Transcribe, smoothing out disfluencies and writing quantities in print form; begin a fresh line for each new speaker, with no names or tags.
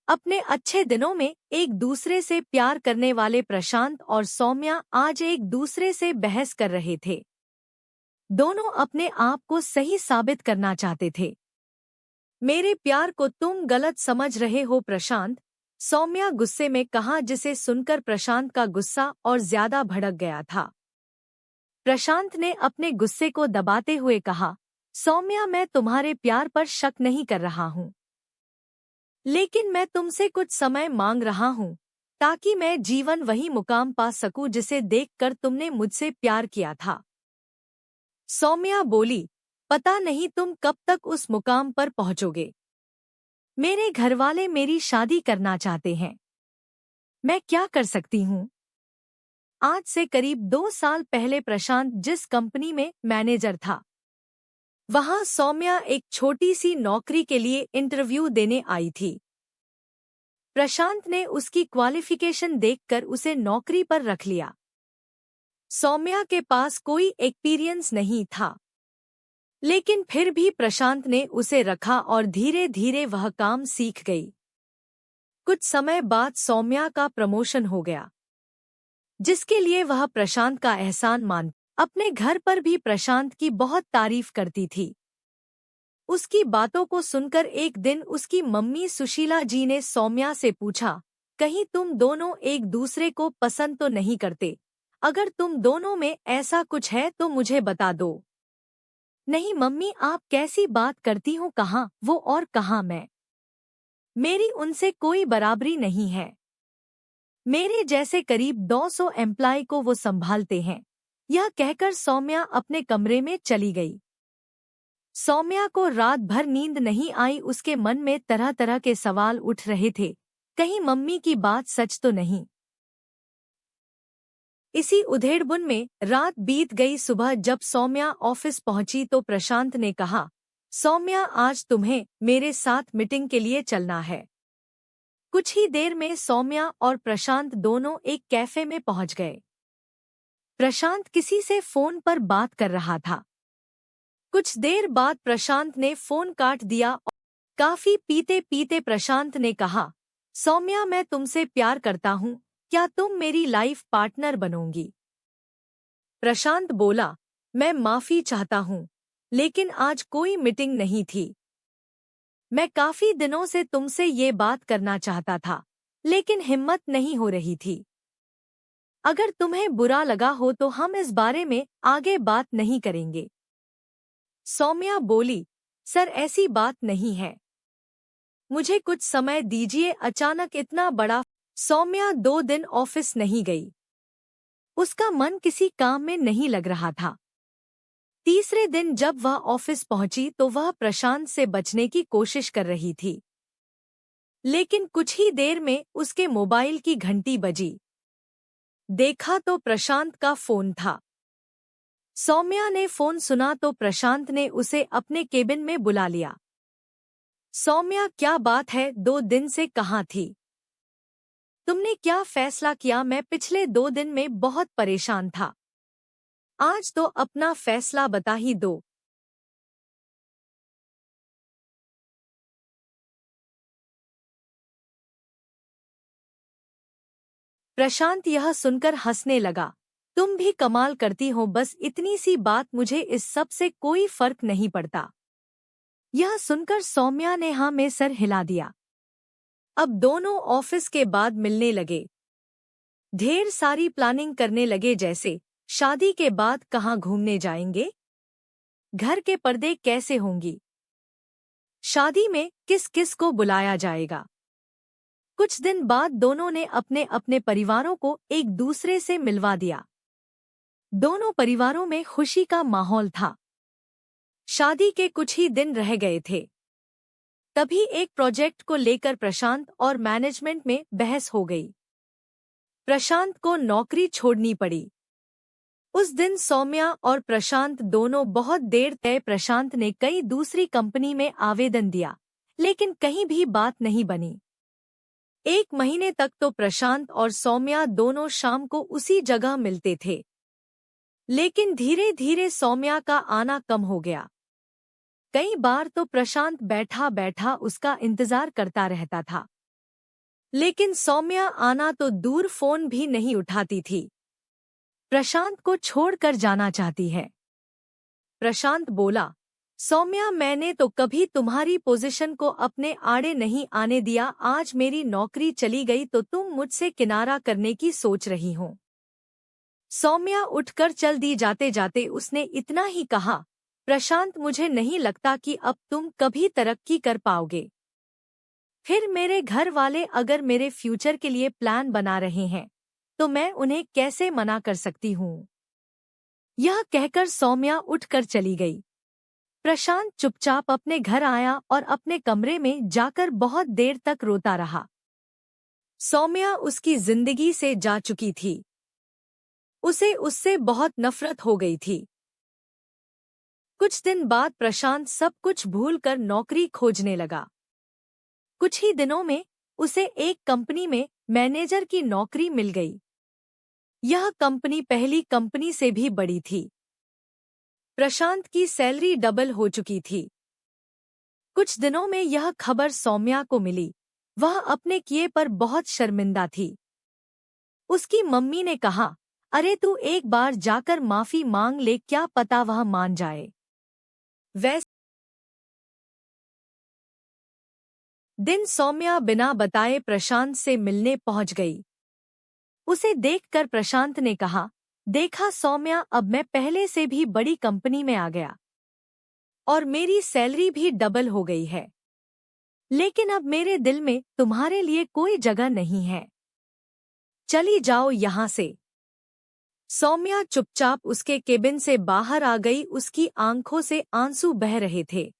अपने अच्छे दिनों में एक दूसरे से प्यार करने वाले प्रशांत और सौम्या आज एक दूसरे से बहस कर रहे थे। दोनों अपने आप को सही साबित करना चाहते थे। मेरे प्यार को तुम गलत समझ रहे हो प्रशांत, सौम्या गुस्से में कहा, जिसे सुनकर प्रशांत का गुस्सा और ज्यादा भड़क गया था। प्रशांत ने अपने गुस्से को दबाते हुए कहा, सौम्या, मैं तुम्हारे प्यार पर शक नहीं कर रहा हूँ, लेकिन मैं तुमसे कुछ समय मांग रहा हूँ ताकि मैं जीवन वही मुकाम पा सकूं जिसे देखकर तुमने मुझसे प्यार किया था। सौम्या बोली, पता नहीं तुम कब तक उस मुकाम पर पहुंचोगे। मेरे घरवाले मेरी शादी करना चाहते हैं। मैं क्या कर सकती हूँ? आज से करीब 2 साल पहले प्रशांत जिस कंपनी में मैनेजर था, वहां सौम्या एक छोटी सी नौकरी के लिए इंटरव्यू देने आई थी। प्रशांत ने उसकी क्वालिफिकेशन देखकर उसे नौकरी पर रख लिया। सौम्या के पास कोई एक्सपीरियंस नहीं था, लेकिन फिर भी प्रशांत ने उसे रखा और धीरे धीरे वह काम सीख गई। कुछ समय बाद सौम्या का प्रमोशन हो गया, जिसके लिए वह प्रशांत का एहसान मान अपने घर पर भी प्रशांत की बहुत तारीफ करती थी। उसकी बातों को सुनकर एक दिन उसकी मम्मी सुशीला जी ने सौम्या से पूछा, कहीं तुम दोनों एक दूसरे को पसंद तो नहीं करते? अगर तुम दोनों में ऐसा कुछ है तो मुझे बता दो। नहीं मम्मी, आप कैसी बात करती हो, कहाँ वो और कहाँ मैं? मेरी उनसे कोई बराबरी नहीं है। मेरे जैसे करीब 200 एम्प्लॉय को वो संभालते हैं। यह कहकर सौम्या अपने कमरे में चली गई। सौम्या को रात भर नींद नहीं आई। उसके मन में तरह तरह के सवाल उठ रहे थे। कहीं मम्मी की बात सच तो नहीं? इसी उधेड़बुन में रात बीत गई। सुबह जब सौम्या ऑफिस पहुंची तो प्रशांत ने कहा, सौम्या, आज तुम्हें मेरे साथ मीटिंग के लिए चलना है। कुछ ही देर में सौम्या और प्रशांत दोनों एक कैफे में पहुंच गए। प्रशांत किसी से फोन पर बात कर रहा था। कुछ देर बाद प्रशांत ने फोन काट दिया और काफी पीते पीते प्रशांत ने कहा, सौम्या, मैं तुमसे प्यार करता हूँ, क्या तुम मेरी लाइफ पार्टनर बनोगी? प्रशांत बोला, मैं माफी चाहता हूँ, लेकिन आज कोई मीटिंग नहीं थी। मैं काफी दिनों से तुमसे ये बात करना चाहता था, लेकिन हिम्मत नहीं हो रही थी। अगर तुम्हें बुरा लगा हो तो हम इस बारे में आगे बात नहीं करेंगे। सौम्या बोली, सर, ऐसी बात नहीं है। मुझे कुछ समय दीजिए। अचानक इतना बड़ा सौम्या 2 दिन ऑफिस नहीं गई। उसका मन किसी काम में नहीं लग रहा था। तीसरे दिन जब वह ऑफिस पहुंची तो वह प्रशांत से बचने की कोशिश कर रही थी, लेकिन कुछ ही देर में उसके मोबाइल की घंटी बजी। देखा तो प्रशांत का फोन था। सौम्या ने फोन सुना तो प्रशांत ने उसे अपने केबिन में बुला लिया। सौम्या, क्या बात है? 2 दिन से कहाँ थी? तुमने क्या फैसला किया? मैं पिछले 2 दिन में बहुत परेशान था। आज तो अपना फैसला बता ही दो। प्रशांत यह सुनकर हंसने लगा। तुम भी कमाल करती हो, बस इतनी सी बात, मुझे इस सब से कोई फर्क नहीं पड़ता। यह सुनकर सौम्या ने हाँ में सर हिला दिया। अब दोनों ऑफिस के बाद मिलने लगे। ढेर सारी प्लानिंग करने लगे, जैसे शादी के बाद कहाँ घूमने जाएंगे, घर के पर्दे कैसे होंगी, शादी में किस किस को बुलाया जाएगा। कुछ दिन बाद दोनों ने अपने अपने परिवारों को एक दूसरे से मिलवा दिया। दोनों परिवारों में खुशी का माहौल था। शादी के कुछ ही दिन रह गए थे, तभी एक प्रोजेक्ट को लेकर प्रशांत और मैनेजमेंट में बहस हो गई। प्रशांत को नौकरी छोड़नी पड़ी। उस दिन सौम्या और प्रशांत दोनों बहुत देर तक प्रशांत ने कई दूसरी कंपनी में आवेदन दिया, लेकिन कहीं भी बात नहीं बनी। 1 महीने तक तो प्रशांत और सौम्या दोनों शाम को उसी जगह मिलते थे, लेकिन धीरे धीरे सौम्या का आना कम हो गया। कई बार तो प्रशांत बैठा बैठा उसका इंतजार करता रहता था। लेकिन सौम्या आना तो दूर फोन भी नहीं उठाती थी। प्रशांत को छोड़कर जाना चाहती है। प्रशांत बोला, सौम्या मैंने तो कभी तुम्हारी पोजीशन को अपने आड़े नहीं आने दिया, आज मेरी नौकरी चली गई तो तुम मुझसे किनारा करने की सोच रही हो। सौम्या उठकर चल दी। जाते जाते उसने इतना ही कहा, प्रशांत मुझे नहीं लगता कि अब तुम कभी तरक्की कर पाओगे। फिर मेरे घर वाले अगर मेरे फ्यूचर के लिए प्लान बना रहे हैं तो मैं उन्हें कैसे मना कर सकती हूँ। यह कहकर सौम्या उठकर चली गई। प्रशांत चुपचाप अपने घर आया और अपने कमरे में जाकर बहुत देर तक रोता रहा। सौम्या उसकी जिंदगी से जा चुकी थी। उसे उससे बहुत नफरत हो गई थी। कुछ दिन बाद प्रशांत सब कुछ भूलकर नौकरी खोजने लगा। कुछ ही दिनों में उसे एक कंपनी में मैनेजर की नौकरी मिल गई। यह कंपनी पहली कंपनी से भी बड़ी थी। प्रशांत की सैलरी डबल हो चुकी थी। कुछ दिनों में यह खबर सौम्या को मिली। वह अपने किए पर बहुत शर्मिंदा थी। उसकी मम्मी ने कहा, अरे तू एक बार जाकर माफी मांग ले, क्या पता वह मान जाए। वैसे दिन सौम्या बिना बताए प्रशांत से मिलने पहुंच गई। उसे देखकर प्रशांत ने कहा, देखा सौम्या, अब मैं पहले से भी बड़ी कंपनी में आ गया और मेरी सैलरी भी डबल हो गई है, लेकिन अब मेरे दिल में तुम्हारे लिए कोई जगह नहीं है, चली जाओ यहाँ से। सौम्या चुपचाप उसके केबिन से बाहर आ गई। उसकी आंखों से आंसू बह रहे थे।